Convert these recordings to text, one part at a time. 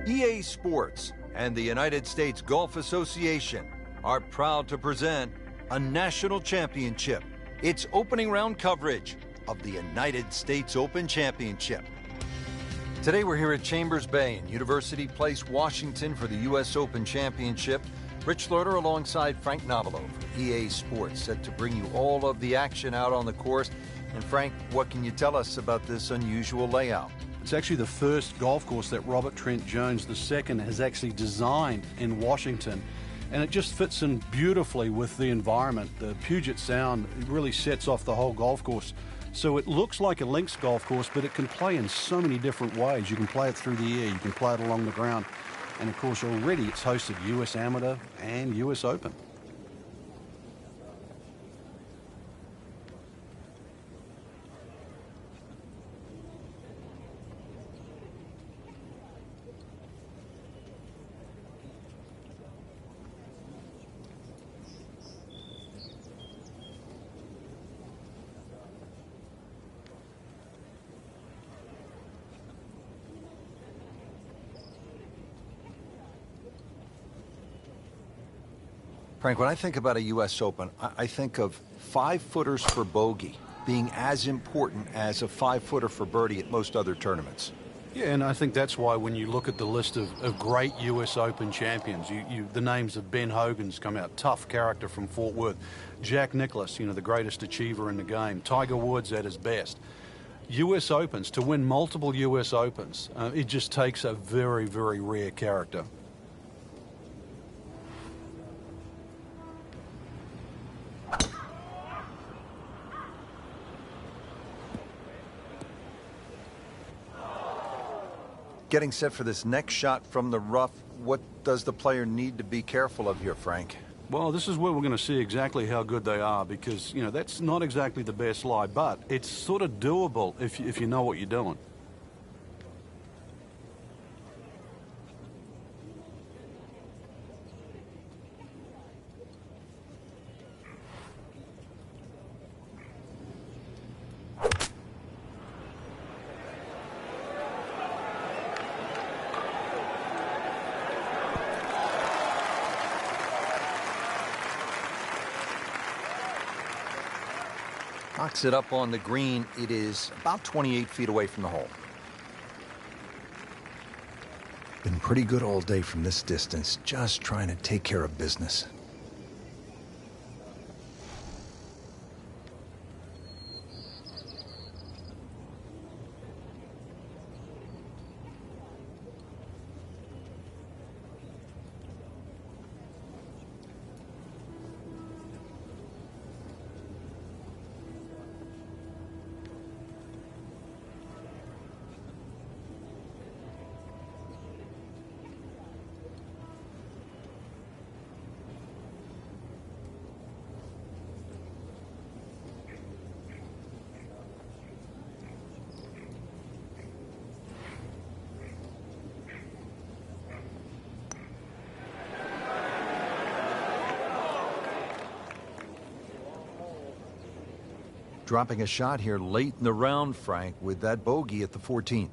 EA Sports and the United States Golf Association are proud to present a national championship. It's opening round coverage of the United States Open Championship. Today we're here at Chambers Bay in University Place, Washington for the U.S. Open Championship. Rich Loader alongside Frank Novelo for EA Sports, set to bring you all of the action out on the course. And Frank, what can you tell us about this unusual layout? It's actually the first golf course that Robert Trent Jones II has actually designed in Washington. And it just fits in beautifully with the environment. The Puget Sound really sets off the whole golf course. So it looks like a links golf course, but it can play in so many different ways. You can play it through the air, you can play it along the ground. And of course, already it's hosted US Amateur and US Open. Frank, when I think about a U.S. Open, I think of 5-footers for bogey being as important as a 5-footer for birdie at most other tournaments. Yeah, and I think that's why when you look at the list of great U.S. Open champions, the names of Ben Hogan's come out, tough character from Fort Worth, Jack Nicklaus, the greatest achiever in the game, Tiger Woods at his best. U.S. Opens, to win multiple U.S. Opens, it just takes a very, very rare character. Getting set for this next shot from the rough, what does the player need to be careful of here, Frank? Well, this is where we're going to see exactly how good they are because, that's not exactly the best lie, but it's sort of doable if you know what you're doing. Knocks it up on the green. It is about 28 feet away from the hole. Been pretty good all day from this distance, just trying to take care of business. Dropping a shot here late in the round, Frank, with that bogey at the 14th.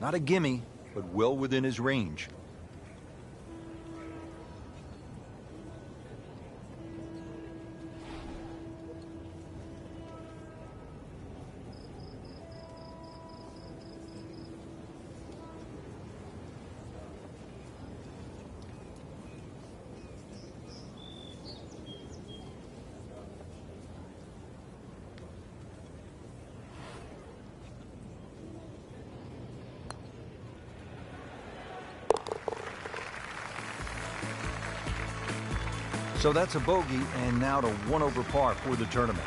Not a gimme, but well within his range. So that's a bogey, and now to 1 over par for the tournament.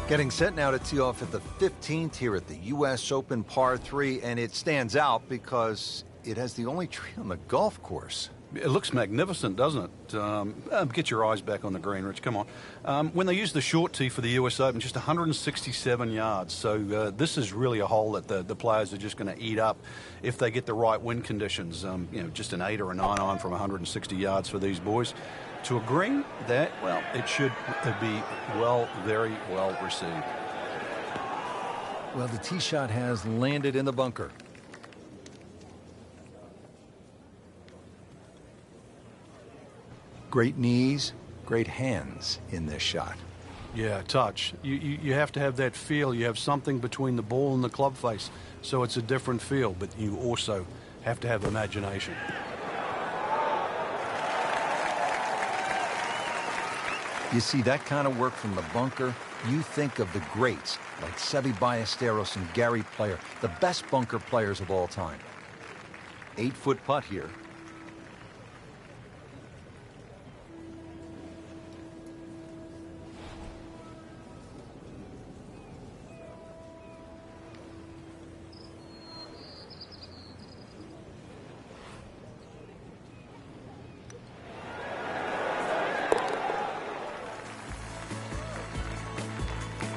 Getting set now to tee off at the 15th here at the U.S. Open par 3, and it stands out because it has the only tree on the golf course. It looks magnificent, doesn't it? Get your eyes back on the green, Rich. Come on. When they use the short tee for the US Open, just 167 yards. So this is really a hole that the players are just going to eat up if they get the right wind conditions. Just an 8 or a 9 iron from 160 yards for these boys. To a green, that, well, it should be very well received. Well, the tee shot has landed in the bunker. Great knees, great hands in this shot. Yeah, touch. You have to have that feel. You have something between the ball and the club face, so it's a different feel, but you also have to have imagination. You see that kind of work from the bunker, you think of the greats like Seve Ballesteros and Gary Player, the best bunker players of all time. 8-foot putt here.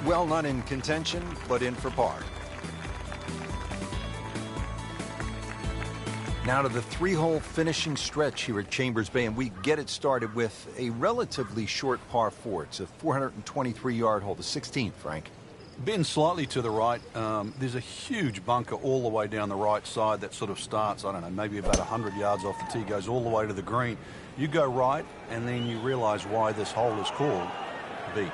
Well, not in contention, but in for par. Now to the 3-hole finishing stretch here at Chambers Bay, and we get it started with a relatively short par 4. It's a 423-yard hole, the 16th, Frank. Being slightly to the right, there's a huge bunker all the way down the right side that sort of starts, I don't know, maybe about 100 yards off the tee, goes all the way to the green. You go right, and then you realize why this hole is called Beached.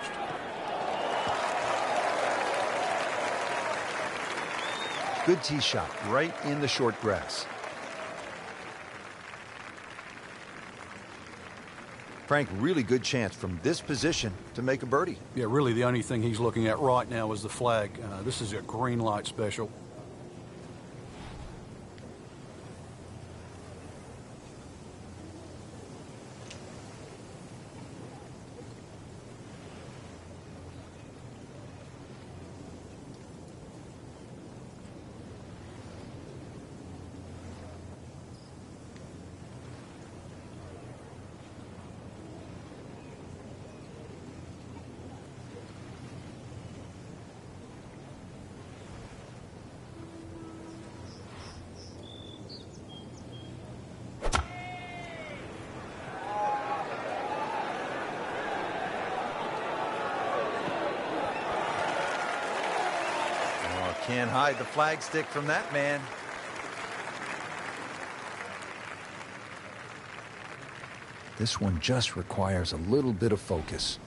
Good tee shot right in the short grass. Frank, really good chance from this position to make a birdie. Yeah, really the only thing he's looking at right now is the flag. This is a green light special. Can't hide the flagstick from that man. This one just requires a little bit of focus.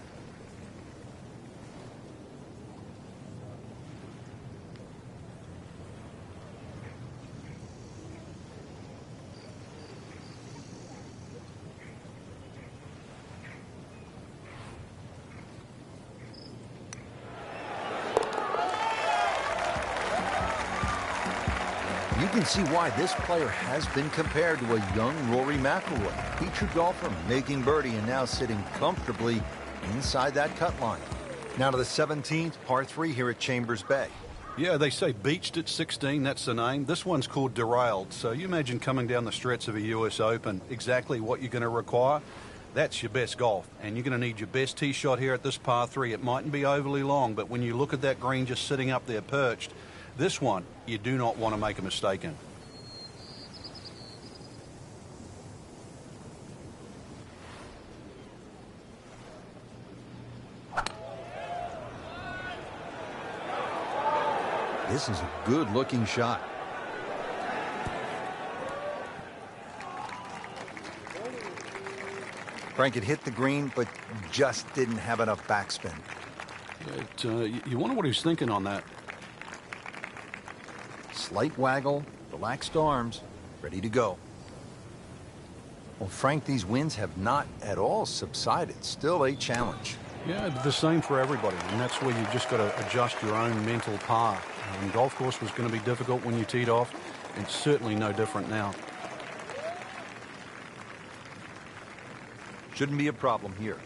You can see why this player has been compared to a young Rory McIlroy, featured golfer making birdie and now sitting comfortably inside that cut line. Now to the 17th, par 3 here at Chambers Bay. Yeah, they say beached at 16, that's the name. This one's called derailed. So you imagine coming down the stretch of a US Open, exactly what you're going to require. That's your best golf, and you're going to need your best tee shot here at this par 3. It mightn't be overly long, but when you look at that green just sitting up there perched, this one you do not want to make a mistake in. This is a good-looking shot. Frank, it hit the green, but just didn't have enough backspin. You wonder what he's thinking on that. Slight waggle, relaxed arms, ready to go. Well, Frank, these winds have not at all subsided. Still a challenge. Yeah, the same for everybody, and that's where you've just got to adjust your own mental par. Golf course was going to be difficult when you teed off. It's certainly no different now. Shouldn't be a problem here.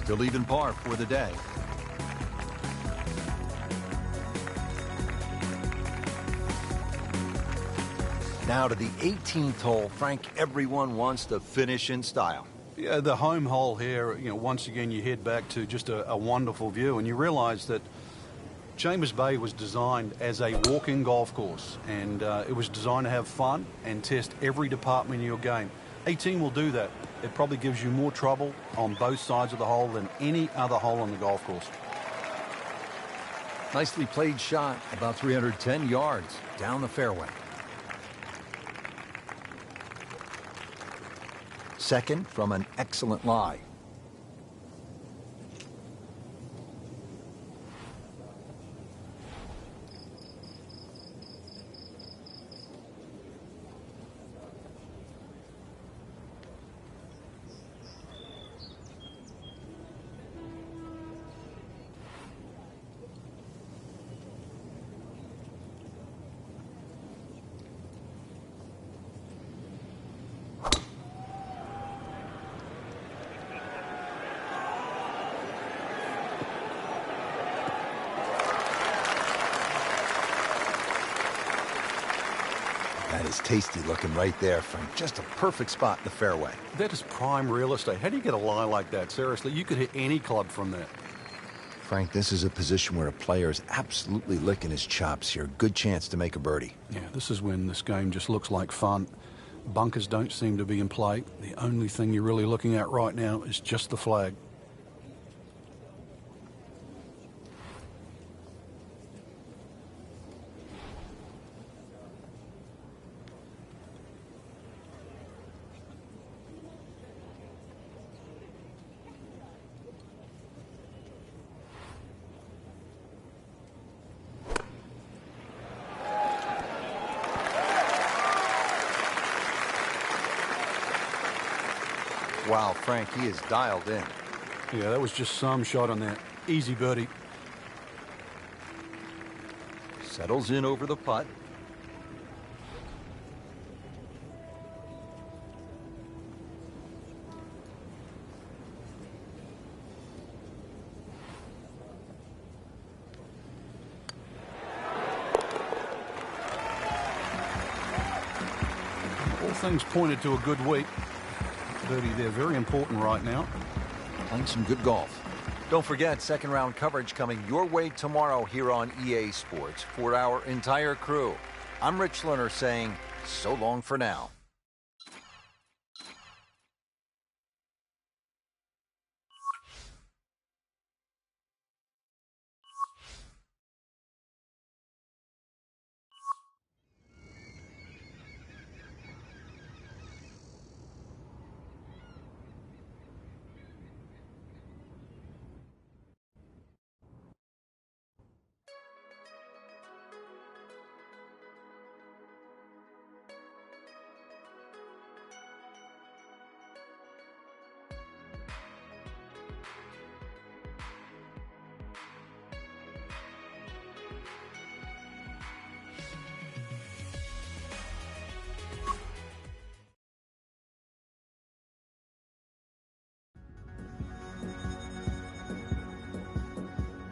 Still even par for the day. Now to the 18th hole. Frank, everyone wants to finish in style. Yeah, the home hole here, once again you head back to just a wonderful view, and you realize that Chambers Bay was designed as a walk-in golf course, and it was designed to have fun and test every department in your game. 18 will do that. It probably gives you more trouble on both sides of the hole than any other hole on the golf course. Nicely played shot, about 310 yards down the fairway. Second from an excellent lie. That is tasty looking right there, Frank. Just a perfect spot in the fairway. That is prime real estate. How do you get a lie like that? Seriously, you could hit any club from that. Frank, this is a position where a player is absolutely licking his chops here. Good chance to make a birdie. Yeah, this is when this game just looks like fun. Bunkers don't seem to be in play. The only thing you're really looking at right now is just the flag. Wow, Frank, he is dialed in. Yeah, that was just some shot on that. Easy birdie. Settles in over the putt. All things pointed to a good week. Birdie there, very important right now. Playing some good golf. Don't forget, second round coverage coming your way tomorrow here on EA Sports for our entire crew. I'm Rich Lerner saying so long for now.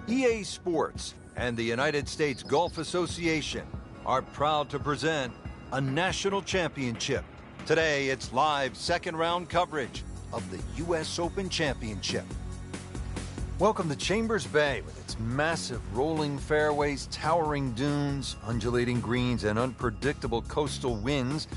EA Sports and the United States Golf Association are proud to present a national championship. Today, it's live second round coverage of the U.S. Open Championship. Welcome to Chambers Bay with its massive rolling fairways, towering dunes, undulating greens, and unpredictable coastal winds.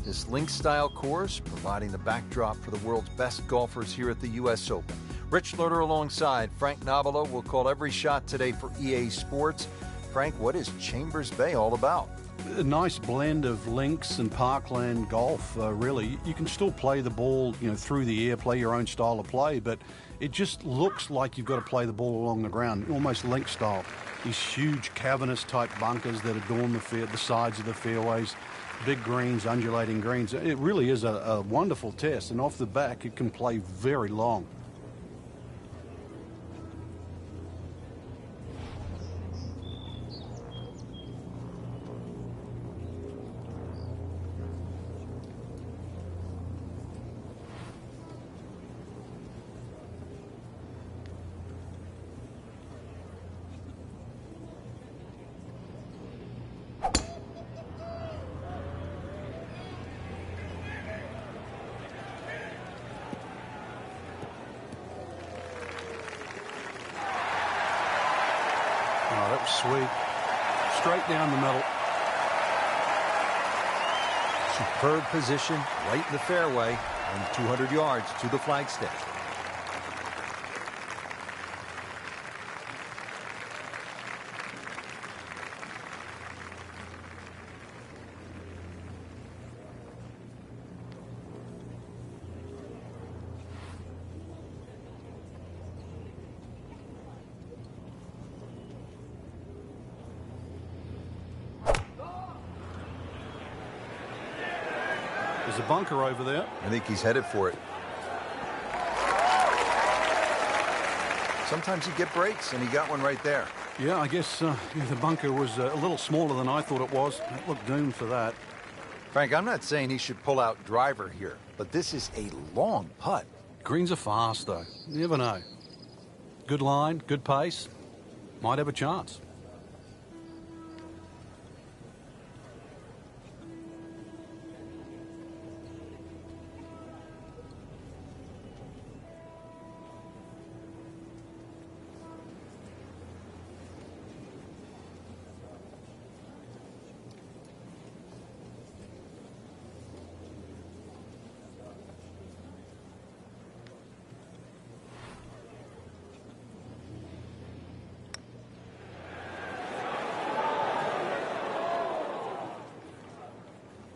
This link-style course providing the backdrop for the world's best golfers here at the U.S. Open. Rich Lerner alongside Frank Nobilo will call every shot today for EA Sports. Frank, what is Chambers Bay all about? A nice blend of links and parkland golf, really. You can still play the ball, through the air, play your own style of play, but it just looks like you've got to play the ball along the ground, almost link style. These huge cavernous type bunkers that adorn the sides of the fairways, big greens, undulating greens. It really is a wonderful test, and off the back it can play very long. that was sweet. Straight down the middle. Superb position, right in the fairway, and 200 yards to the flagstick. There's a bunker over there. I think he's headed for it. Sometimes you get breaks, and he got one right there. Yeah, I guess the bunker was a little smaller than I thought it was. It looked doomed for that. Frank, I'm not saying he should pull out driver here, but this is a long putt. Greens are fast, though. You never know. Good line, good pace. Might have a chance.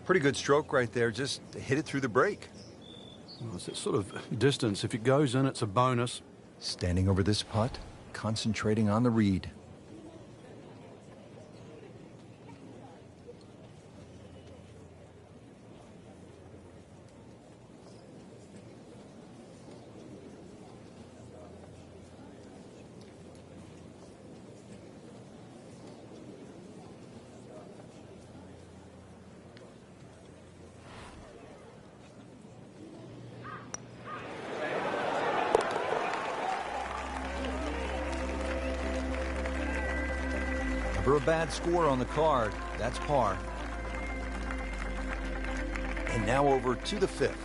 Pretty good stroke right there, just hit it through the break. Well, it's that sort of distance. If it goes in, it's a bonus. Standing over this putt, concentrating on the read. For a bad score on the card, that's par. And now over to the fifth.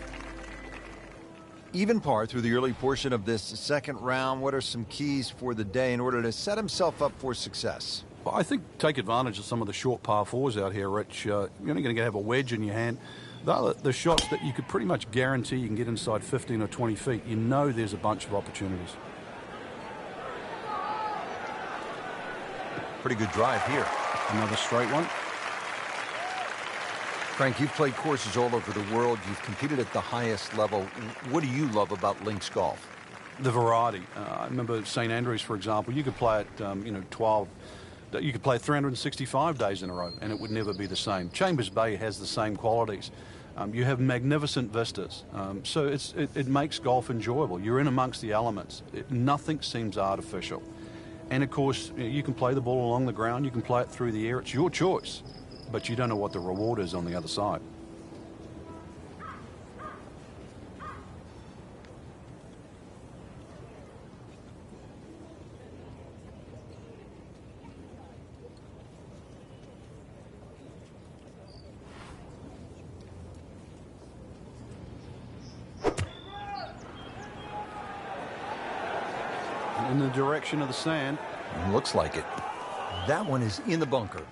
Even par through the early portion of this second round. What are some keys for the day in order to set himself up for success? Well, I think take advantage of some of the short par fours out here, Rich. You're only going to have a wedge in your hand. The shots that you could pretty much guarantee you can get inside 15 or 20 feet, you know there's a bunch of opportunities. Pretty good drive here. Another straight one. Frank, you've played courses all over the world. You've competed at the highest level. What do you love about links golf? The variety. I remember St. Andrews, for example. You could play it, 12. You could play 365 days in a row, and it would never be the same. Chambers Bay has the same qualities. You have magnificent vistas, so it makes golf enjoyable. You're in amongst the elements. Nothing seems artificial. And, of course, you can play the ball along the ground. You can play it through the air. It's your choice. But you don't know what the reward is on the other side. In the direction of the sand. Looks like it. That one is in the bunker.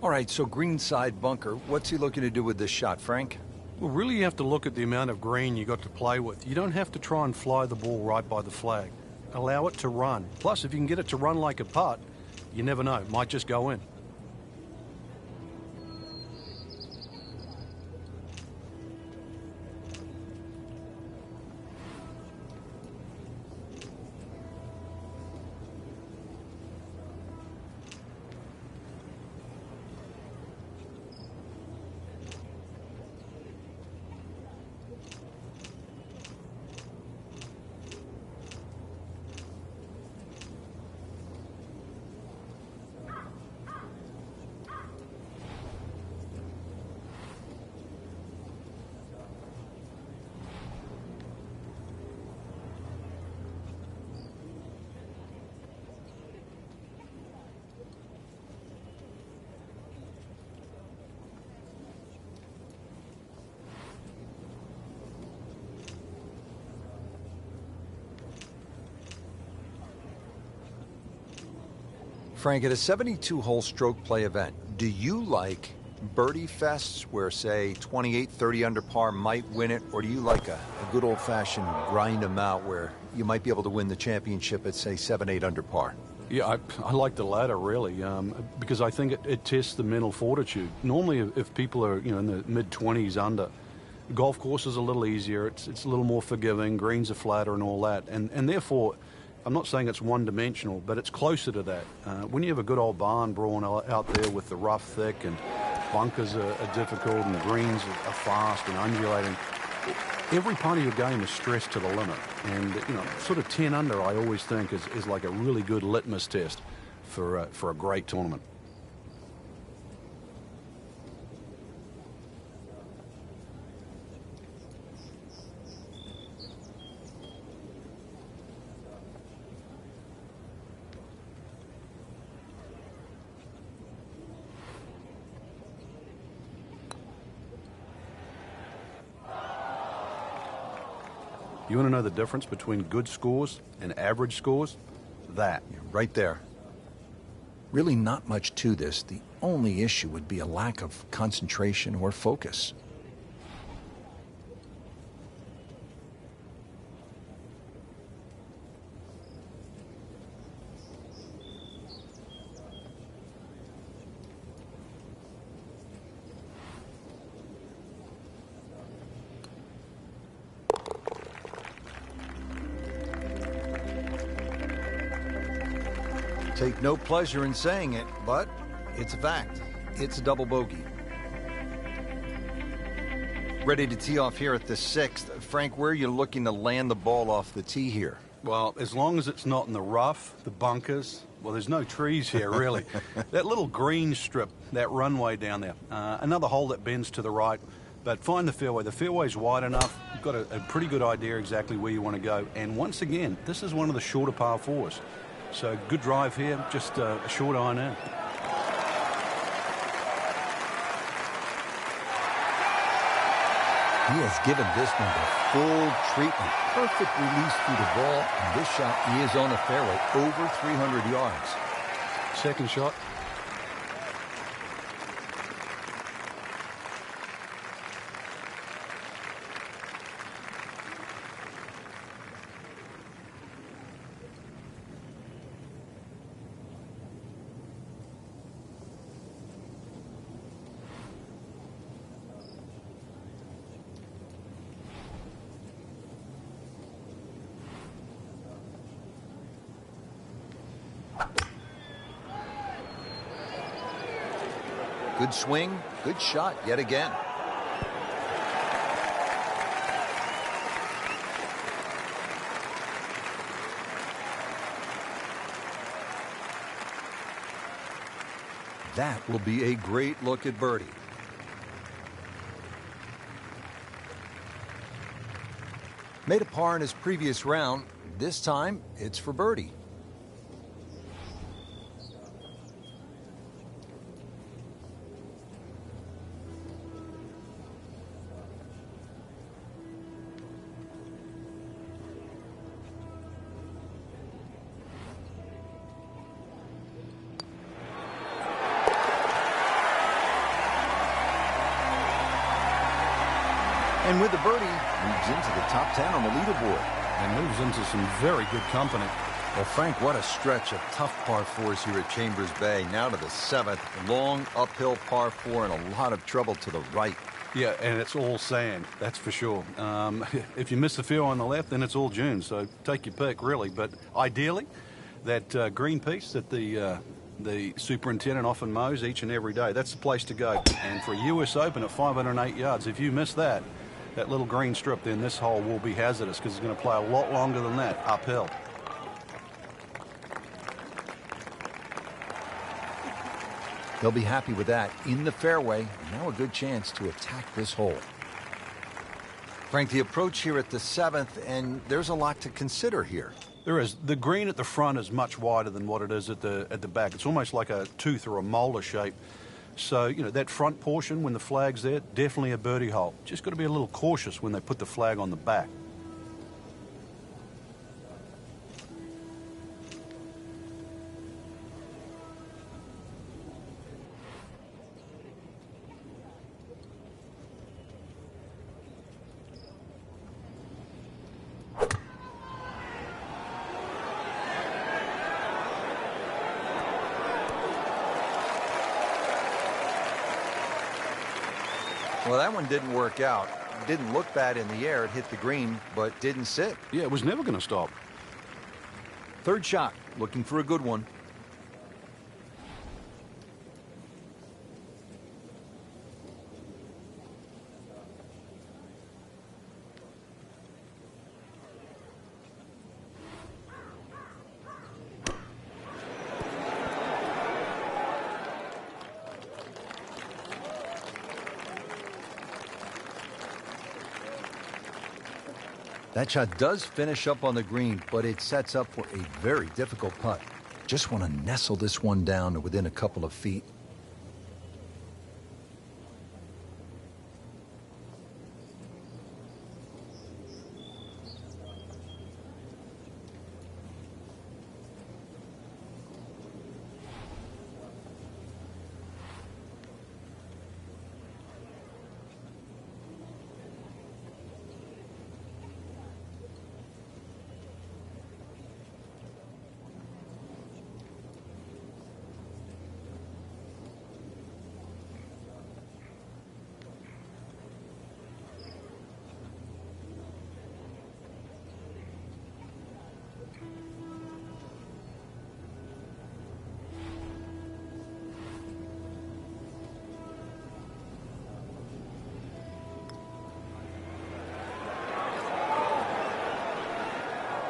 All right, so greenside bunker. What's he looking to do with this shot, Frank? Well, really you have to look at the amount of green you got to play with. You don't have to try and fly the ball right by the flag. Allow it to run. Plus, if you can get it to run like a putt, you never know. It might just go in. Frank, at a 72-hole stroke play event, do you like birdie fests where, say, 28, 30 under par might win it, or do you like a good old-fashioned grind them out where you might be able to win the championship at, say, 7, 8 under par? Yeah, I like the latter, really, because I think it tests the mental fortitude. Normally, if people are, in the mid-20s under, the golf course is a little easier, it's a little more forgiving, greens are flatter and all that, and therefore, I'm not saying it's one-dimensional, but it's closer to that. When you have a good old barn brawn out there with the rough thick and bunkers are difficult and greens are fast and undulating, every part of your game is stressed to the limit. And, sort of 10 under, I always think, is like a really good litmus test for a great tournament. You want to know the difference between good scores and average scores? That. Yeah, right there. Really not much to this. The only issue would be a lack of concentration or focus. Take no pleasure in saying it, but it's a fact. It's a double bogey. Ready to tee off here at the 6th. Frank, where are you looking to land the ball off the tee here? Well, as long as it's not in the rough, the bunkers, well, there's no trees here, really. That little green strip, that runway down there, another hole that bends to the right, but find the fairway. The fairway's wide enough. You've got a pretty good idea exactly where you want to go. And once again, this is one of the shorter par 4s. So good drive here, just a short iron in. He has given this one the full treatment. Perfect release through the ball, and this shot is on the fairway, over 300 yards. Second shot. Good swing, good shot yet again. That will be a great look at birdie. Made a par in his previous round. This time, it's for birdie. And with the birdie, moves into the top 10 on the leaderboard. And moves into some very good company. Well, Frank, what a stretch of tough par 4s here at Chambers Bay. Now to the 7th, long uphill par 4 and a lot of trouble to the right. Yeah, and it's all sand, that's for sure. If you miss the fairway on the left, then it's all dunes, so take your pick, really. But ideally, that green piece that the superintendent often mows each and every day, that's the place to go. And for a U.S. Open at 508 yards, if you miss that little green strip, then this hole will be hazardous because it's going to play a lot longer than that uphill. They'll be happy with that in the fairway. Now a good chance to attack this hole. Frank, the approach here at the 7th, and there's a lot to consider here. There is. The green at the front is much wider than what it is at the back. It's almost like a tooth or a molar shape. So, that front portion, when the flag's there, definitely a birdie hole. Just got to be a little cautious when they put the flag on the back. Well, that one didn't work out. It didn't look bad in the air. It hit the green, but didn't sit. Yeah, it was never going to stop. Third shot, looking for a good one. That shot does finish up on the green, but it sets up for a very difficult putt. Just want to nestle this one down to within a couple of feet.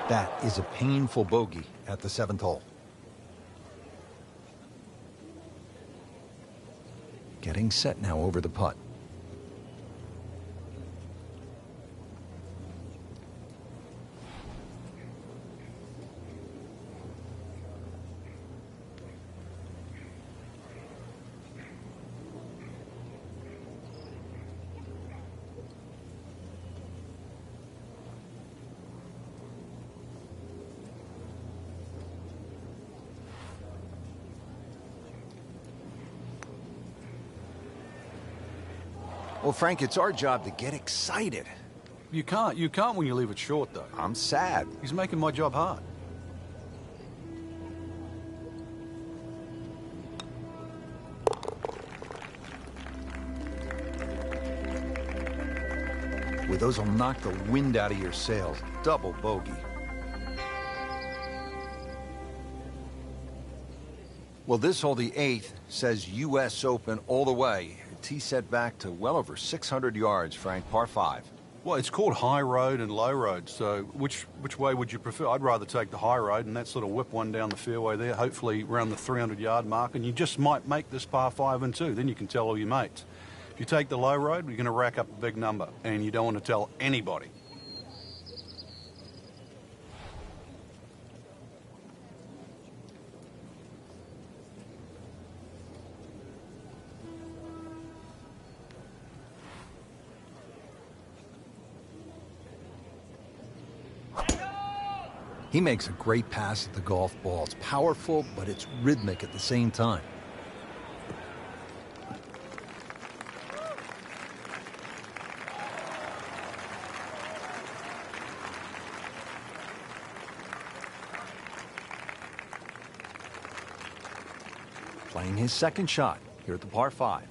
That is a painful bogey at the 7th hole. Getting set now over the putt. Well, Frank, it's our job to get excited. You can't when you leave it short, though. I'm sad. He's making my job hard. Well, those will knock the wind out of your sails. Double bogey. Well, this hole, the 8th, says U.S. Open all the way. Tee set back to well over 600 yards, Frank, par 5. Well, it's called high road and low road, so which way would you prefer? I'd rather take the high road and that sort of whip one down the fairway there, hopefully around the 300-yard mark, and you just might make this par 5 and 2. Then you can tell all your mates. If you take the low road, you're going to rack up a big number, and you don't want to tell anybody. He makes a great pass at the golf ball. It's powerful, but it's rhythmic at the same time. Playing his second shot here at the par 5.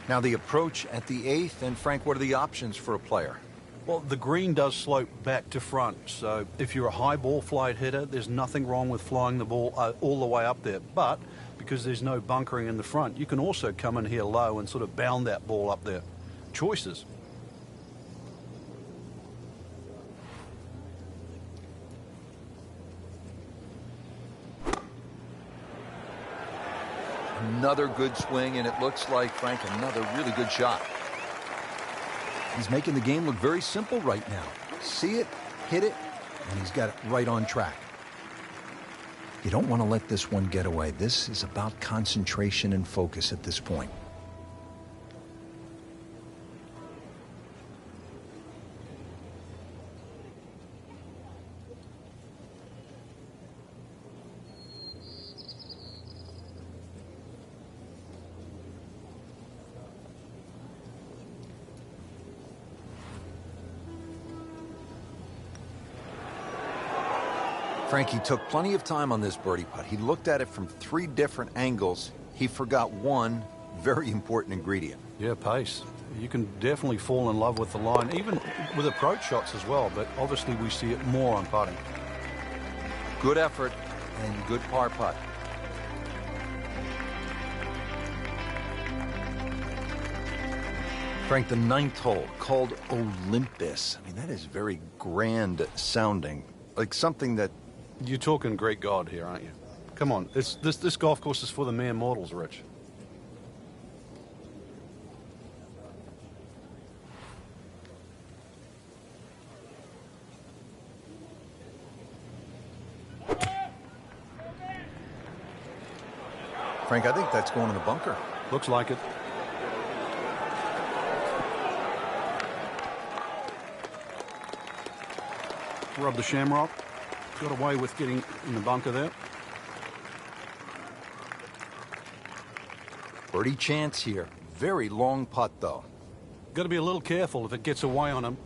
Now the approach at the 8th, and Frank, what are the options for a player? Well, the green does slope back to front, so if you're a high ball flight hitter, there's nothing wrong with flying the ball all the way up there. But because there's no bunkering in the front, you can also come in here low and sort of bound that ball up there. Choices. Another good swing, and it looks like, Frank, another really good shot. He's making the game look very simple right now. See it, hit it, and he's got it right on track. You don't want to let this one get away. This is about concentration and focus at this point. Frankie took plenty of time on this birdie putt. He looked at it from 3 different angles. He forgot one very important ingredient. Yeah, pace. You can definitely fall in love with the line, even with approach shots as well, but obviously we see it more on putting. Good effort and good par putt. Frank, the 9th hole, called Olympus. I mean, that is very grand sounding, like something that... You're talking Greek God here, aren't you? Come on, this golf course is for the mere mortals, Rich. Frank, I think that's going in the bunker. Looks like it. Rub the shamrock. Got away with getting in the bunker there. Birdie chance here. Very long putt, though. Got to be a little careful if it gets away on him.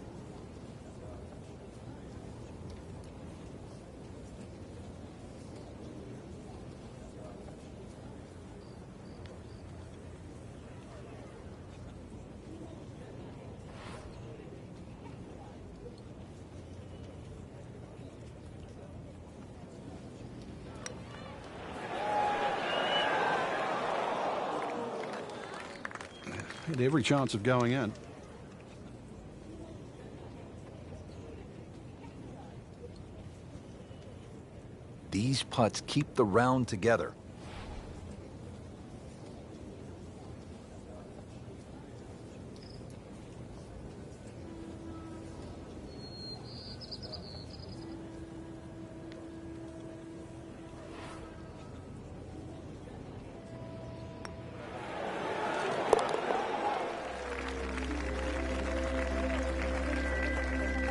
Had every chance of going in. These putts keep the round together.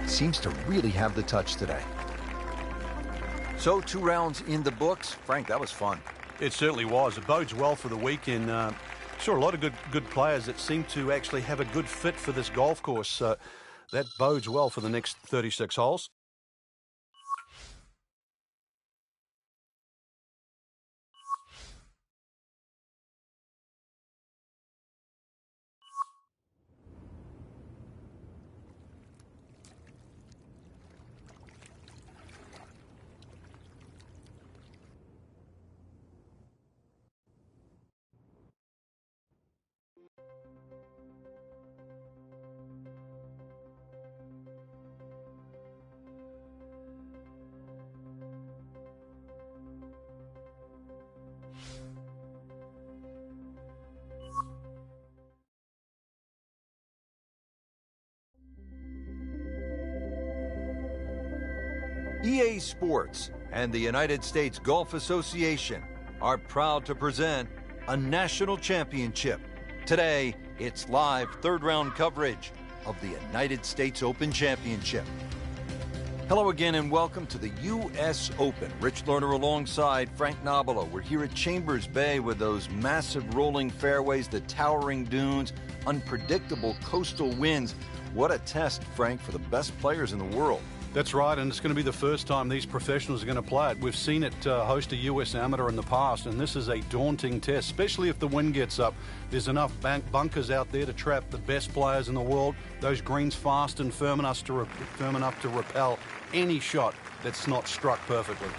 Seems to really have the touch today. So 2 rounds in the books. Frank, that was fun. It certainly was. It bodes well for the weekend. Saw a lot of good players that seem to actually have a good fit for this golf course. That bodes well for the next 36 holes. EA Sports and the United States Golf Association are proud to present a national championship. Today, it's live 3rd round coverage of the United States Open Championship. Hello again and welcome to the U.S. Open. Rich Lerner alongside Frank Nobilo. We're here at Chambers Bay with those massive rolling fairways, the towering dunes, unpredictable coastal winds. What a test, Frank, for the best players in the world. That's right, and it's going to be the first time these professionals are going to play it. We've seen it host a U.S. amateur in the past, and this is a daunting test, especially if the wind gets up. There's enough bunkers out there to trap the best players in the world. Those greens fast and firm enough to repel any shot that's not struck perfectly.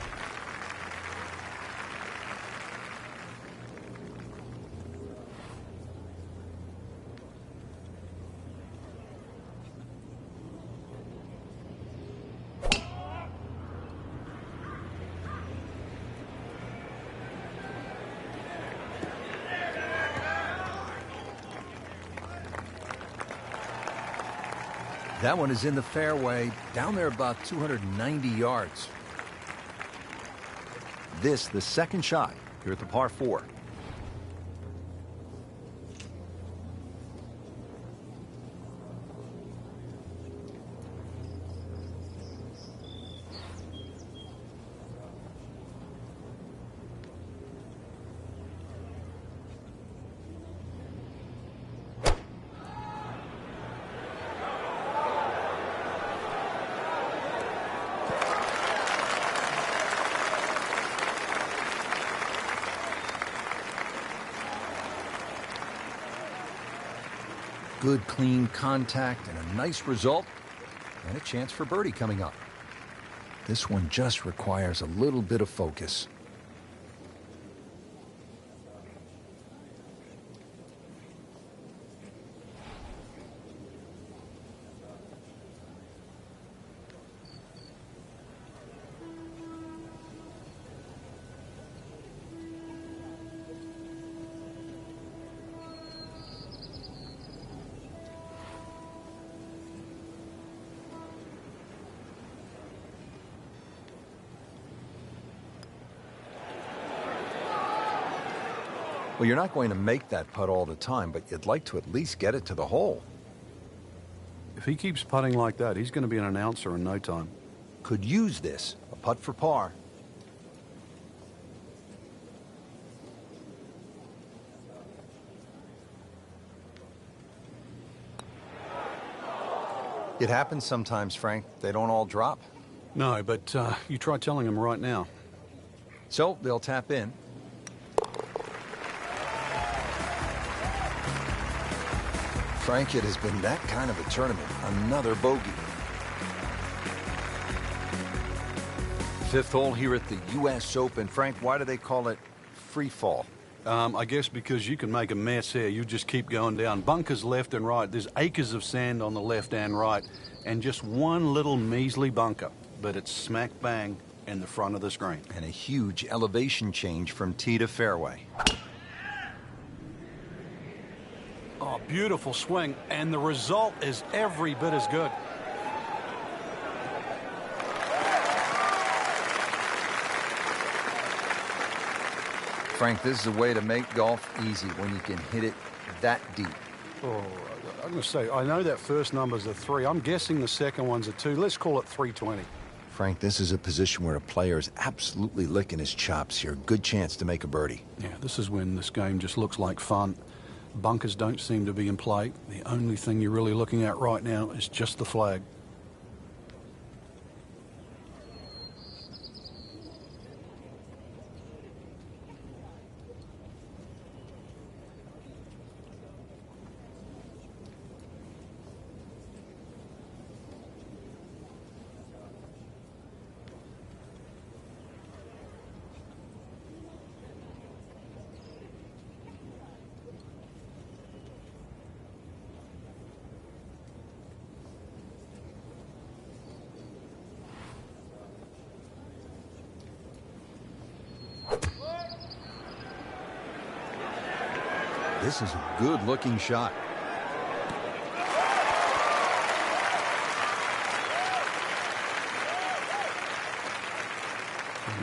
That one is in the fairway, down there about 290 yards. This, the second shot here at the par 4. Good, clean contact and a nice result, and a chance for birdie coming up. This one just requires a little bit of focus. Well, you're not going to make that putt all the time, but you'd like to at least get it to the hole. If he keeps putting like that, he's going to be an announcer in no time. Could use this, a putt for par. It happens sometimes, Frank. They don't all drop. No, but you try telling him right now. So they'll tap in. Frank, it has been that kind of a tournament. Another bogey. Fifth hole here at the U.S. Open. Frank, why do they call it free fall? I guess because you can make a mess here. You just keep going down. Bunkers left and right. There's acres of sand on the left and right, and just one little measly bunker. But it's smack bang in the front of the screen. And a huge elevation change from tee to fairway. Oh, beautiful swing, and the result is every bit as good. Frank, this is a way to make golf easy when you can hit it that deep. Oh, I'm going to say, I know that first number's a 3. I'm guessing the second one's a 2. Let's call it 320. Frank, this is a position where a player is absolutely licking his chops here. Good chance to make a birdie. Yeah, this is when this game just looks like fun. Bunkers don't seem to be in play. The only thing you're really looking at right now is just the flag. This is a good-looking shot.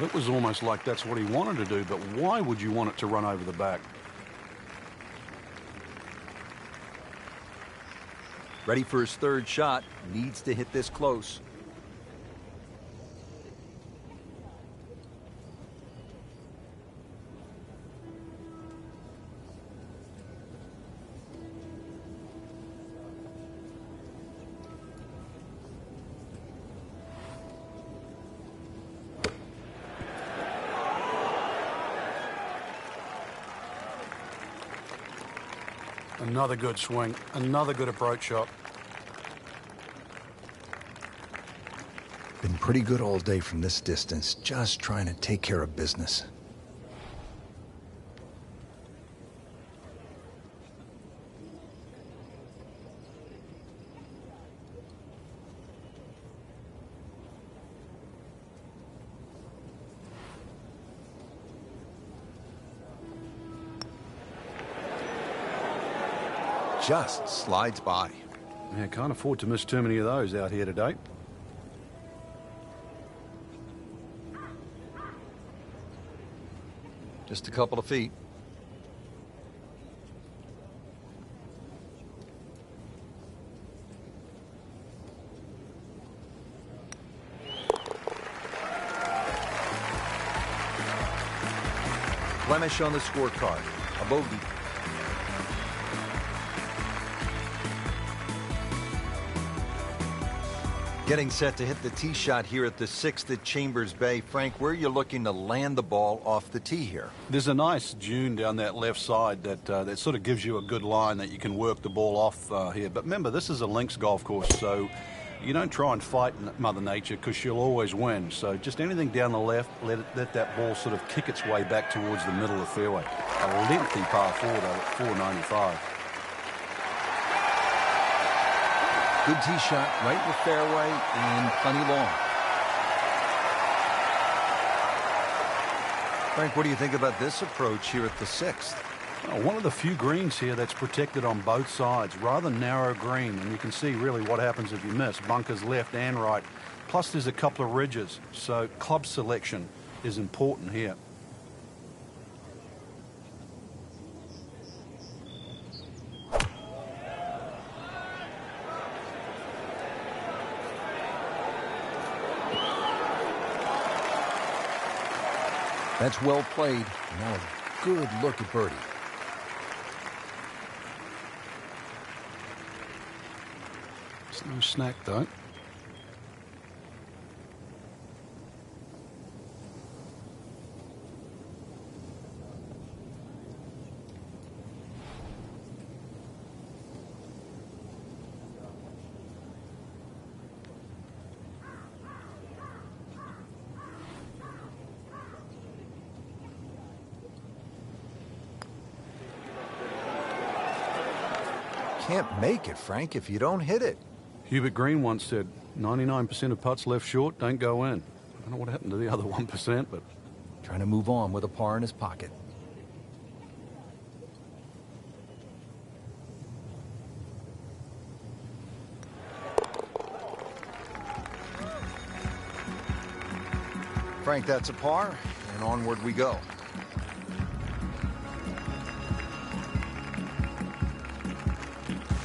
It was almost like that's what he wanted to do, but why would you want it to run over the back? Ready for his third shot. Needs to hit this close. Another good swing, another good approach shot. Been pretty good all day from this distance, just trying to take care of business. Just slides by. Yeah, can't afford to miss too many of those out here today. Just a couple of feet. Blemish on the scorecard, a bogey. Getting set to hit the tee shot here at the 6th at Chambers Bay. Frank, where are you looking to land the ball off the tee here? There's a nice dune down that left side that sort of gives you a good line that you can work the ball off here. But remember, this is a links golf course, so you don't try and fight Mother Nature because she'll always win. So just anything down the left, let that ball sort of kick its way back towards the middle of the fairway. A lengthy par 4 though at 495. Good tee shot, right in the fairway and plenty long. Frank, what do you think about this approach here at the 6th? Oh, one of the few greens here that's protected on both sides. Rather narrow green, and you can see really what happens if you miss. Bunkers left and right. Plus there's a couple of ridges, so club selection is important here. That's well played. Now a good look at birdie. It's no snack though. Can't make it, Frank, if you don't hit it. Hubert Green once said, 99% of putts left short don't go in. I don't know what happened to the other 1%, but... Trying to move on with a par in his pocket. Frank, that's a par, and onward we go.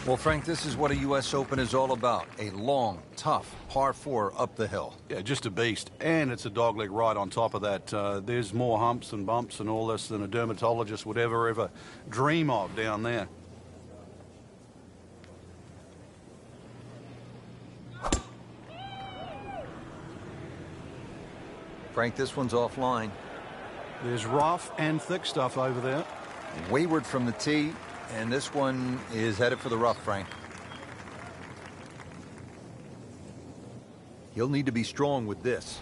Well, Frank, this is what a U.S. Open is all about. A long, tough par 4 up the hill. Yeah, just a beast. And it's a dogleg ride on top of that. There's more humps and bumps and all this than a dermatologist would ever dream of down there. Frank, this one's offline. There's rough and thick stuff over there. Wayward from the tee. And this one is headed for the rough, Frank. He'll need to be strong with this.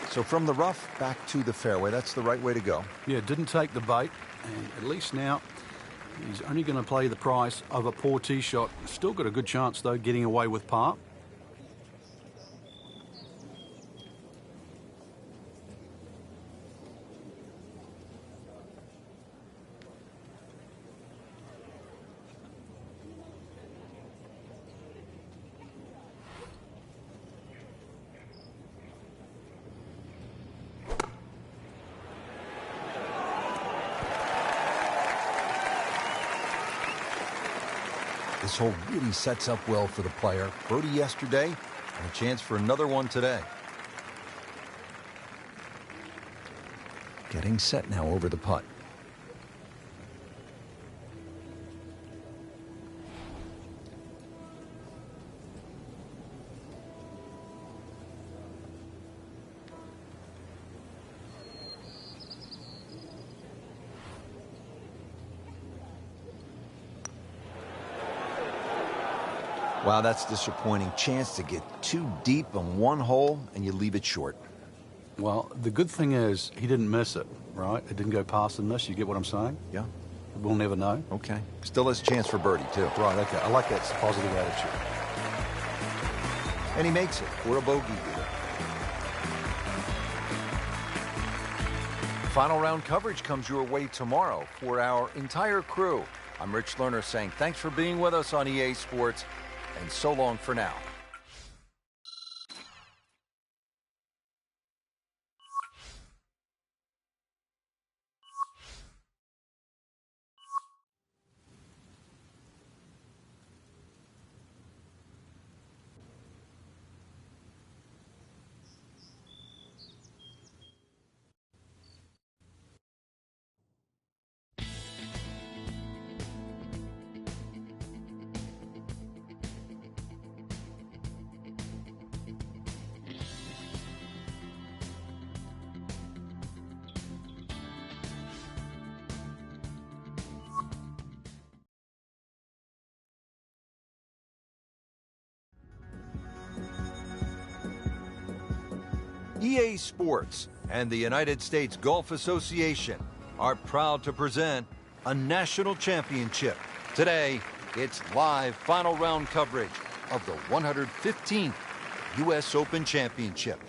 So from the rough back to the fairway, that's the right way to go. Yeah, didn't take the bait, and at least now he's only going to play the price of a poor tee shot. Still got a good chance, though, getting away with par. This hole really sets up well for the player. Birdie yesterday, and a chance for another one today. Getting set now over the putt. Wow, that's disappointing. Chance to get too deep on one hole, and you leave it short. Well, the good thing is he didn't miss it, right? It didn't go past and miss. You get what I'm saying? Yeah. We'll never know. Okay. Still has a chance for birdie, too. Right, okay. I like that positive attitude. And he makes it for a bogey here. Final round coverage comes your way tomorrow for our entire crew. I'm Rich Lerner saying thanks for being with us on EA Sports, and so long for now. EA Sports and the United States Golf Association are proud to present a national championship. Today, it's live final round coverage of the 115th U.S. Open Championship.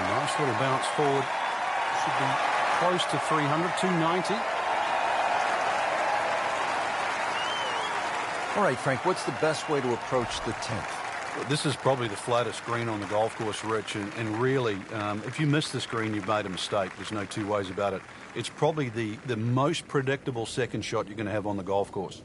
Nice little bounce forward. Should be close to 300, 290. All right, Frank, what's the best way to approach the 10th? This is probably the flattest green on the golf course, Rich, and really, if you miss this green, you've made a mistake. There's no two ways about it. It's probably the most predictable second shot you're going to have on the golf course.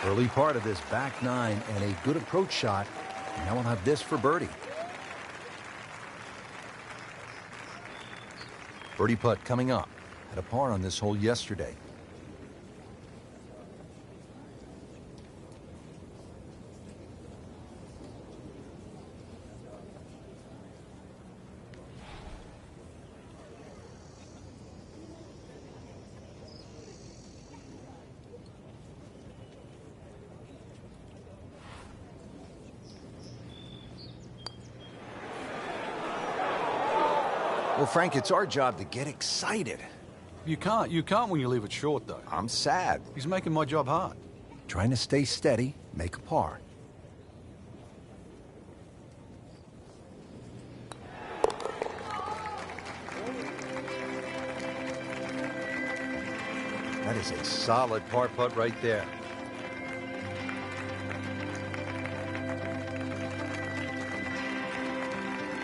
Early part of this back nine and a good approach shot. And now we'll have this for birdie. Birdie putt coming up. Had a par on this hole yesterday. Well, Frank, it's our job to get excited. You can't when you leave it short, though. I'm sad. He's making my job hard. Trying to stay steady, make a par. That is a solid par putt right there.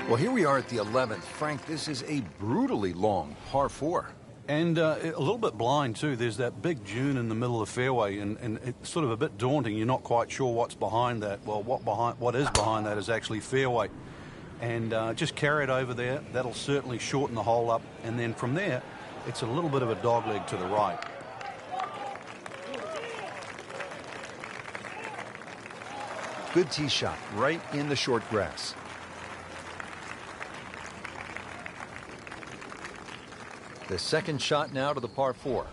Well, here we are at the 11th. Frank, this is a brutally long par 4. And a little bit blind, too. There's that big dune in the middle of the fairway, and it's sort of a bit daunting. You're not quite sure what's behind that. Well, what is behind that is actually fairway. And just carry it over there. That'll certainly shorten the hole up. And then from there, it's a little bit of a dogleg to the right. Good tee shot right in the short grass. The second shot now to the par 4.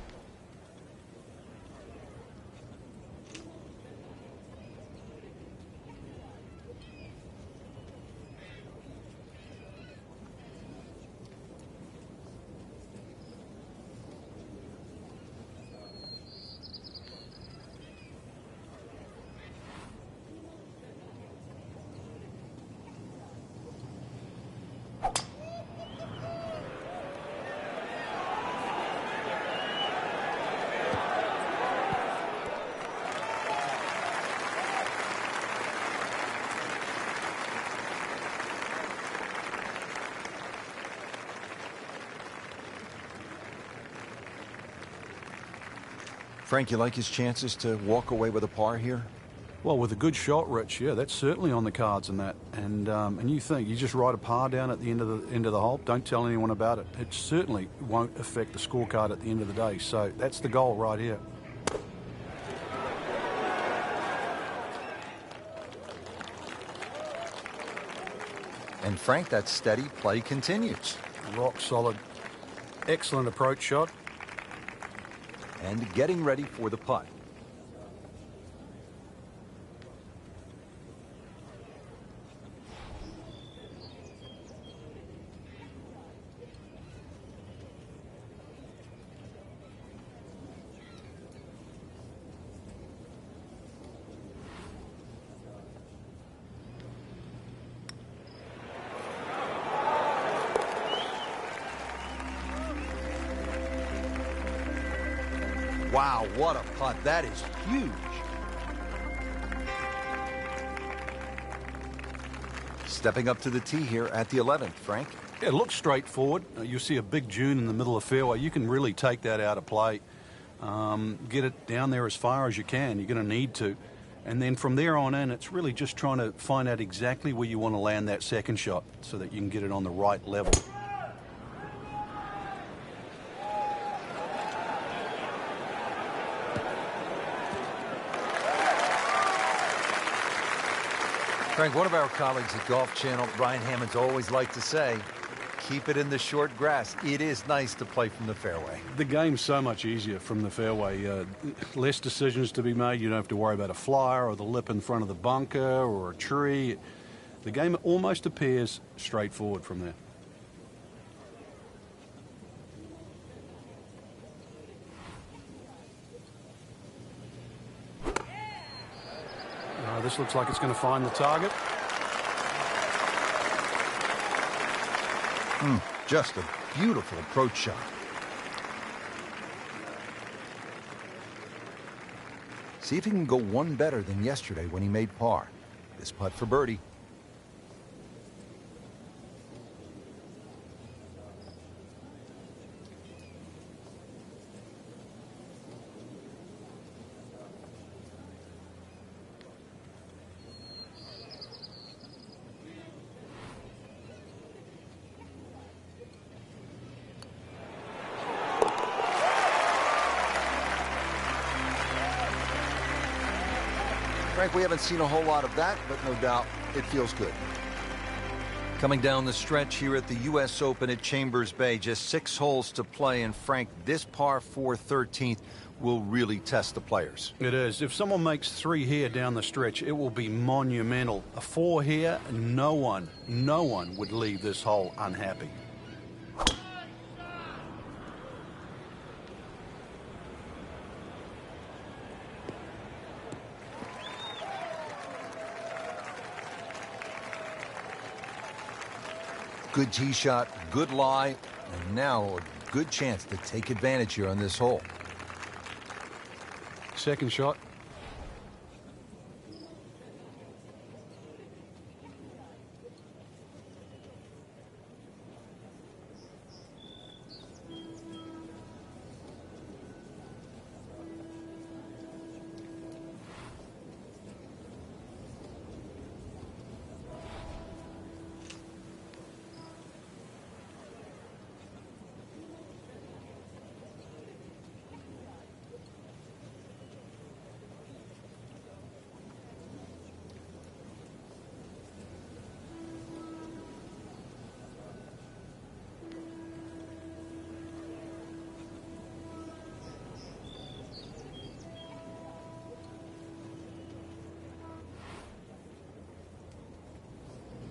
Frank, you like his chances to walk away with a par here? Well, with a good shot, Rich, yeah, that's certainly on the cards in that. And you think you just write a par down at the end of the hole. Don't tell anyone about it. It certainly won't affect the scorecard at the end of the day. So that's the goal right here. And Frank, that steady play continues. Rock solid. Excellent approach shot. And getting ready for the putt. Wow, what a putt. That is huge. Stepping up to the tee here at the 11th, Frank. It looks straightforward. You see a big dune in the middle of the fairway. You can really take that out of play. Get it down there as far as you can. You're going to need to. And then from there on in, it's really just trying to find out exactly where you want to land that second shot so that you can get it on the right level. Frank, one of our colleagues at Golf Channel, Brian Hammond's always liked to say, keep it in the short grass. It is nice to play from the fairway. The game's so much easier from the fairway. Less decisions to be made. You don't have to worry about a flyer or the lip in front of the bunker or a tree. The game almost appears straightforward from there. This looks like it's going to find the target. Just a beautiful approach shot. See if he can go one better than yesterday when he made par. This putt for birdie. Frank, we haven't seen a whole lot of that, but no doubt it feels good. Coming down the stretch here at the U.S. Open at Chambers Bay, just 6 holes to play, and Frank, this par 4 13th will really test the players. It is. If someone makes 3 here down the stretch, it will be monumental. A 4 here, no one would leave this hole unhappy. Good tee shot, good lie, and now a good chance to take advantage here on this hole. Second shot.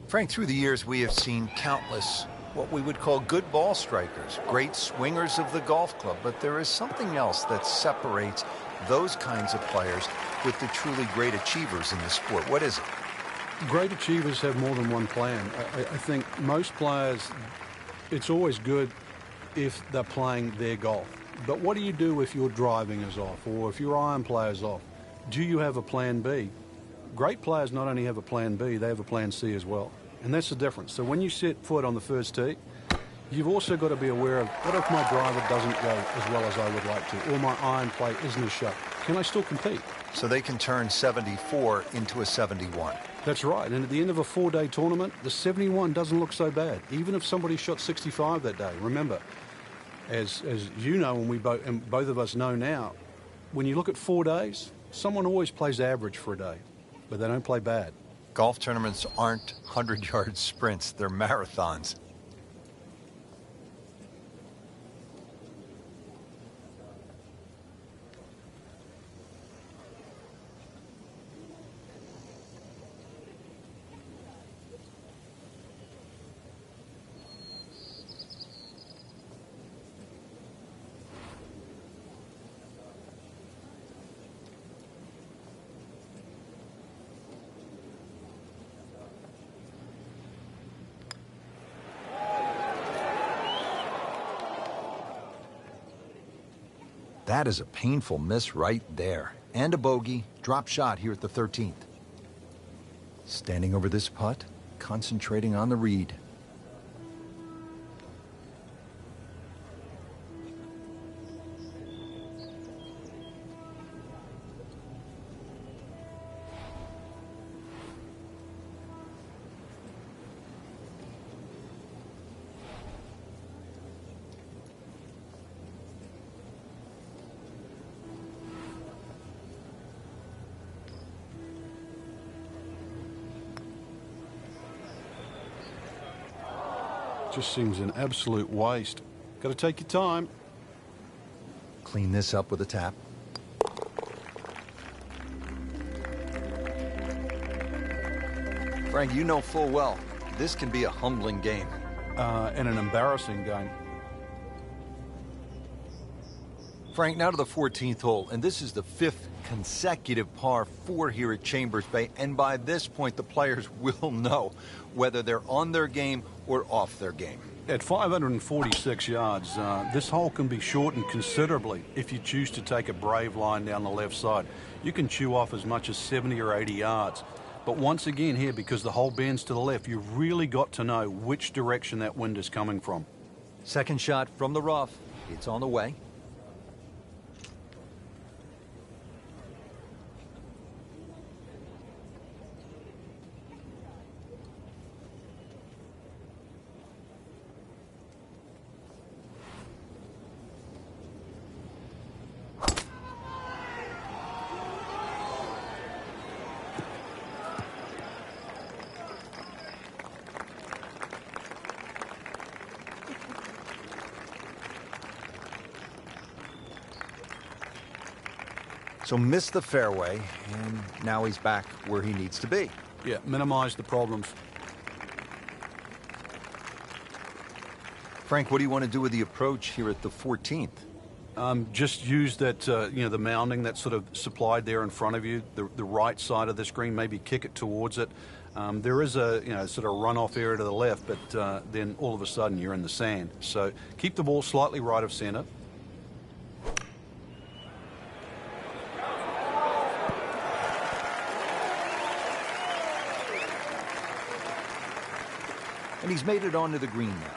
Frank, through the years, we have seen countless what we would call good ball strikers, great swingers of the golf club, but there is something else that separates those kinds of players with the truly great achievers in the sport. What is it? Great achievers have more than one plan. I think most players, it's always good if they're playing their golf. But what do you do if your driving is off or if your iron play is off? Do you have a plan B? Great players not only have a plan B, they have a plan C as well. And that's the difference. So when you set foot on the first tee, You've also got to be aware of, what if my driver doesn't go as well as I would like to, or my iron play isn't as sharp? Can I still compete? So they can turn 74 into a 71. That's right, and at the end of a 4-day tournament, the 71 doesn't look so bad, even if somebody shot 65 that day. Remember, as you know, and both of us know now, when you look at 4 days, someone always plays average for a day, but they don't play bad. Golf tournaments aren't 100-yard sprints, they're marathons. That is a painful miss right there. And a bogey, drop shot here at the 13th. Standing over this putt, concentrating on the read. Just seems an absolute waste. Got to take your time. Clean this up with a tap. Frank, you know full well, this can be a humbling game. And an embarrassing game. Frank, now to the 14th hole, and this is the 5th consecutive par 4 here at Chambers Bay, and by this point the players will know whether they're on their game or off their game. At 546 yards, this hole can be shortened considerably if you choose to take a brave line down the left side. You can chew off as much as 70 or 80 yards. But once again here, because the hole bends to the left, you've really got to know which direction that wind is coming from. Second shot from the rough. It's on the way. So missed the fairway, and now he's back where he needs to be. Yeah, minimize the problems. Frank, what do you want to do with the approach here at the 14th? Just use that, the mounding that's sort of supplied there in front of you, the right side of the screen, maybe kick it towards it. There is a, sort of runoff area to the left, but then all of a sudden you're in the sand. So keep the ball slightly right of center. And he's made it onto the green now.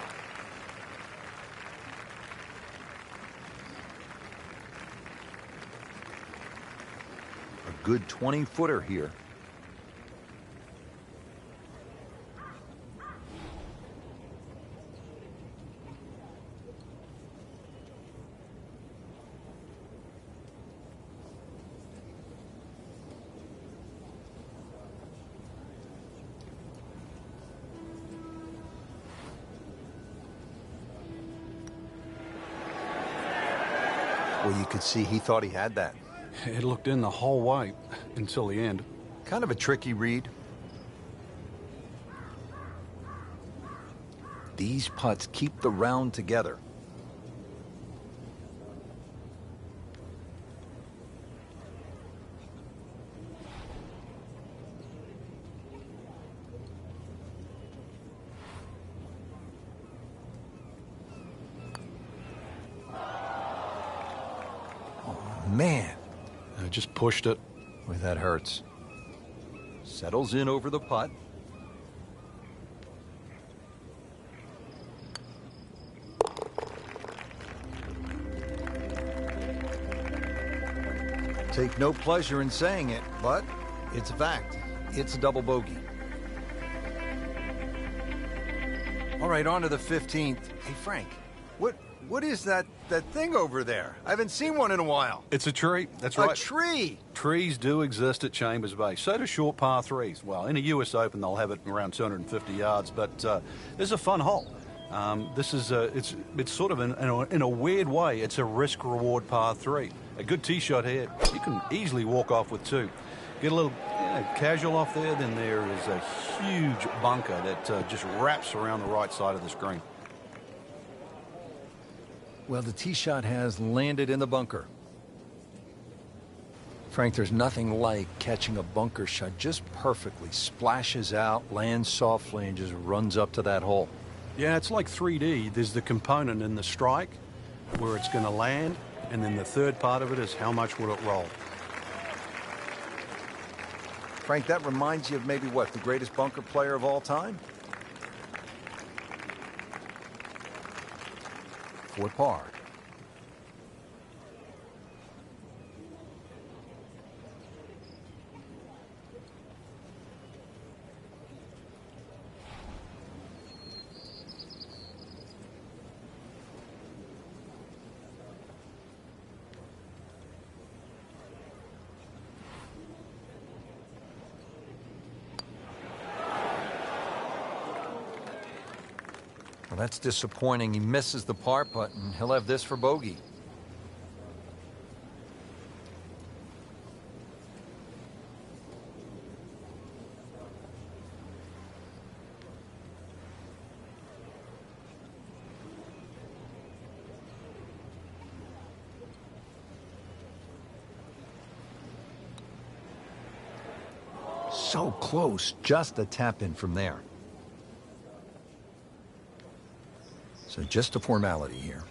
A good 20-footer here. Well, you could see he thought he had that. It looked in the whole way until the end. Kind of a tricky read. These putts keep the round together. Man, I just pushed it. Boy, that hurts. Settles in over the putt. take no pleasure in saying it, but it's a fact. It's a double bogey. All right, on to the 15th. Hey, Frank, what is that thing over there? I haven't seen one in a while. It's a tree. That's right. A tree? Trees do exist at Chambers Bay. So do short par threes. Well, in a US Open, they'll have it around 250 yards, but this is a fun hole. This is it's sort of in a weird way, it's a risk-reward par three. A good tee shot here, you can easily walk off with two. Get a little casual off there, then there is a huge bunker that just wraps around the right side of the screen. Well, the tee shot has landed in the bunker. Frank, there's nothing like catching a bunker shot just perfectly. Splashes out, lands softly, and just runs up to that hole. Yeah, it's like 3D. There's the component in the strike where it's going to land, and then the third part of it is how much will it roll. Frank, that reminds you of maybe what, the greatest bunker player of all time? For par. Well, that's disappointing. He misses the par putt, and he'll have this for bogey. So close, just a tap in from there. So just a formality here.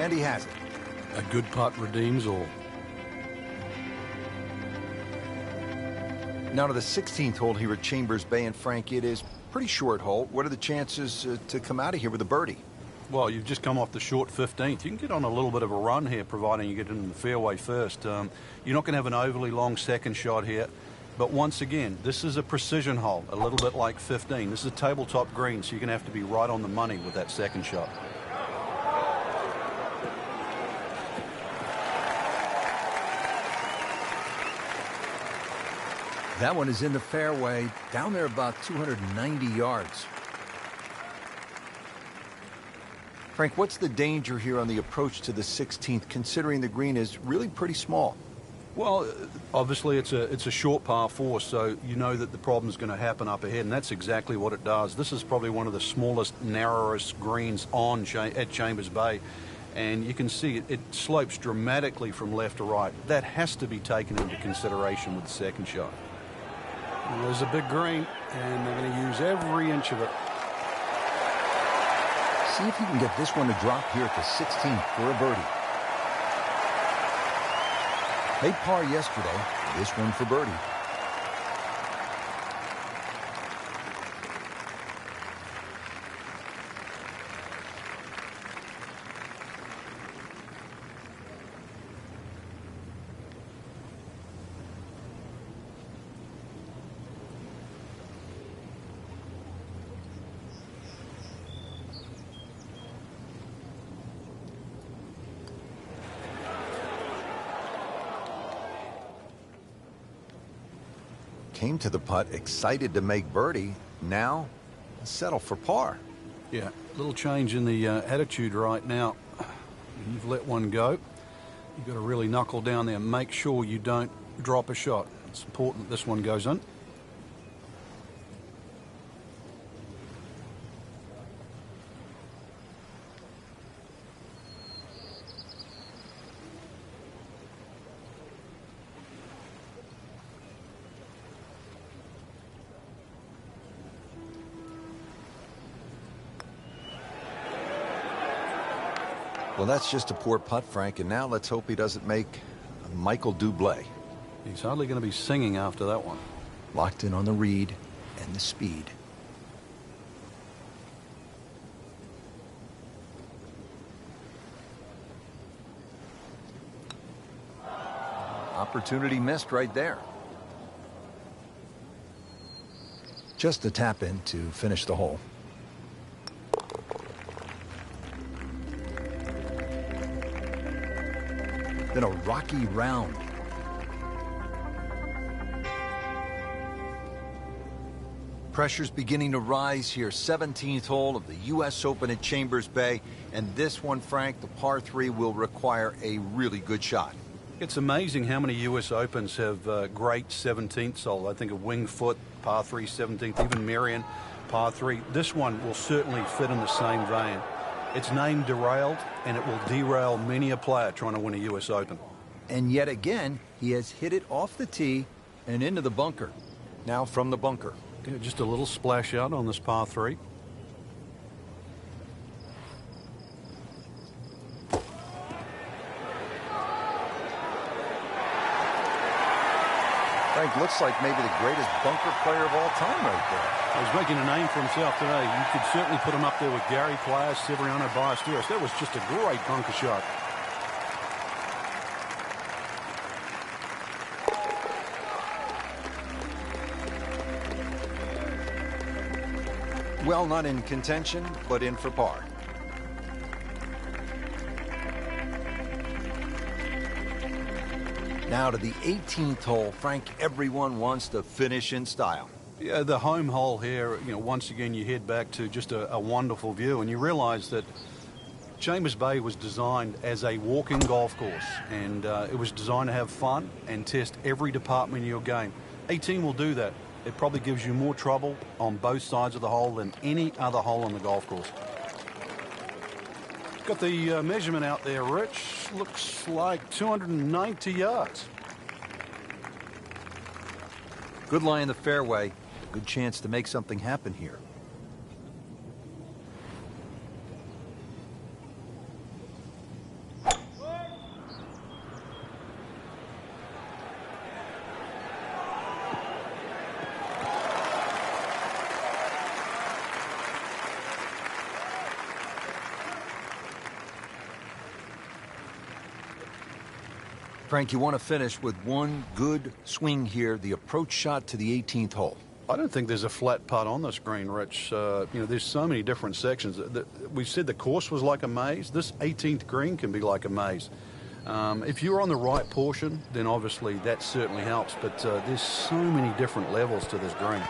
And he has it. A good putt redeems all. Now to the 16th hole here at Chambers Bay, and Frank, it is pretty short hole. What are the chances to come out of here with a birdie? Well, you've just come off the short 15th. You can get on a little bit of a run here, providing you get in the fairway first. You're not going to have an overly long second shot here. But once again, this is a precision hole, a little bit like 15. This is a tabletop green, so you're going to have to be right on the money with that second shot. That one is in the fairway, down there about 290 yards. Frank, what's the danger here on the approach to the 16th, considering the green is really pretty small? Well, obviously it's a short par four, so you know that the problem's going to happen up ahead, and that's exactly what it does. This is probably one of the smallest, narrowest greens at Chambers Bay, and you can see it slopes dramatically from left to right. That has to be taken into consideration with the second shot. Well, there's a big green, and they're going to use every inch of it. See if you can get this one to drop here at the 16th for a birdie. Made par yesterday, this one for birdie. Came to the putt, excited to make birdie. Now, settle for par. Yeah, little change in the attitude right now. You've let one go. You've got to really knuckle down there and make sure you don't drop a shot. It's important this one goes in. Well, that's just a poor putt, Frank, and now let's hope he doesn't make a Michael Bublé. He's hardly going to be singing after that one. Locked in on the read and the speed. Opportunity missed right there. Just a tap in to finish the hole. Then a rocky round. Pressure's beginning to rise here. 17th hole of the U.S. Open at Chambers Bay. And this one, Frank, the par 3, will require a really good shot. It's amazing how many U.S. Opens have great 17th hole. I think of Winged Foot, par 3, 17th, even Marion, par 3. This one will certainly fit in the same vein. It's named Derailed, and it will derail many a player trying to win a U.S. Open. And yet again, he has hit it off the tee and into the bunker. Now from the bunker. Yeah, just a little splash out on this par 3. Frank looks like maybe the greatest bunker player of all time right there. He's making a name for himself today. You could certainly put him up there with Gary Player, Severiano Ballesteros. That was just a great bunker shot. Well, not in contention, but in for par. Now to the 18th hole. Frank, everyone wants to finish in style. Yeah, the home hole here, once again, you head back to just a wonderful view, and you realize that Chambers Bay was designed as a walking golf course, and it was designed to have fun and test every department of your game. 18 will do that. It probably gives you more trouble on both sides of the hole than any other hole on the golf course. Got the measurement out there, Rich. Looks like 290 yards. Good lie in the fairway. Good chance to make something happen here. Frank, you want to finish with one good swing here, the approach shot to the 18th hole. I don't think there's a flat putt on this green, Rich. There's so many different sections. We said the course was like a maze. This 18th green can be like a maze. If you're on the right portion, then obviously that certainly helps. But there's so many different levels to this green.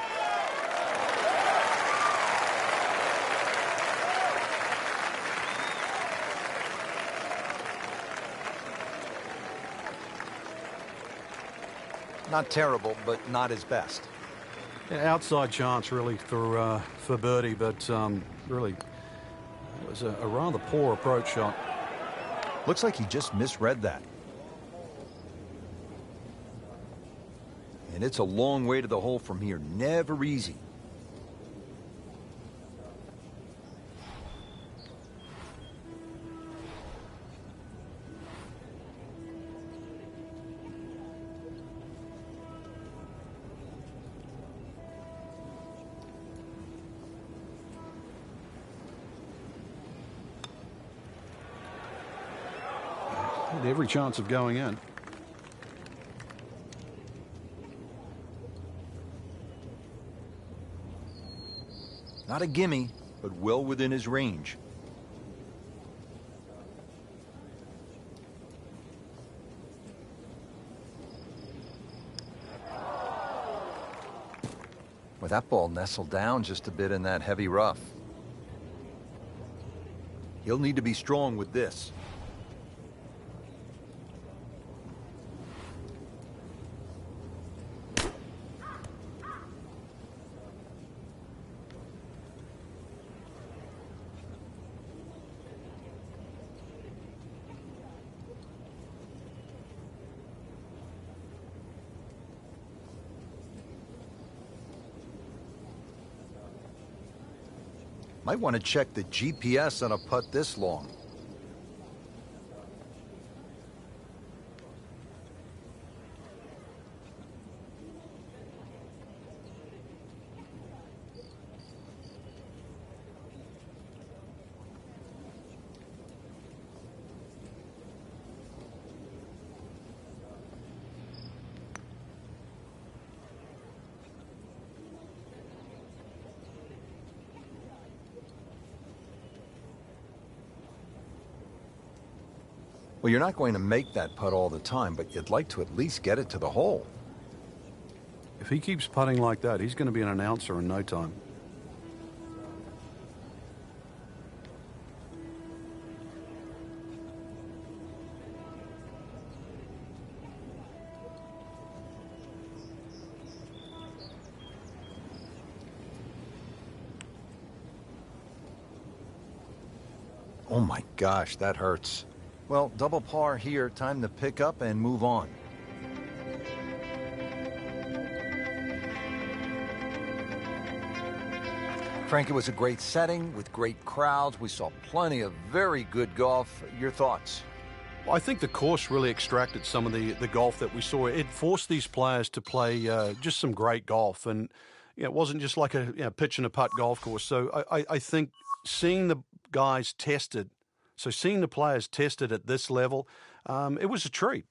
Not terrible, but not his best. Yeah, outside chance, really, for birdie, but really, it was a rather poor approach shot. Looks like he just misread that. And it's a long way to the hole from here. Never easy. Had every chance of going in. Not a gimme, but well within his range. With that ball nestled down just a bit in that heavy rough. He'll need to be strong with this. Might want to check the GPS on a putt this long. Well, you're not going to make that putt all the time, but you'd like to at least get it to the hole. If he keeps putting like that, he's going to be an announcer in no time. Oh my gosh, that hurts. Well, double par here, time to pick up and move on. Frank, it was a great setting with great crowds. We saw plenty of very good golf. Your thoughts? Well, I think the course really extracted some of the golf that we saw. It forced these players to play just some great golf. And it wasn't just like a pitch and a putt golf course. So I think seeing the guys tested, seeing the players tested at this level, it was a treat.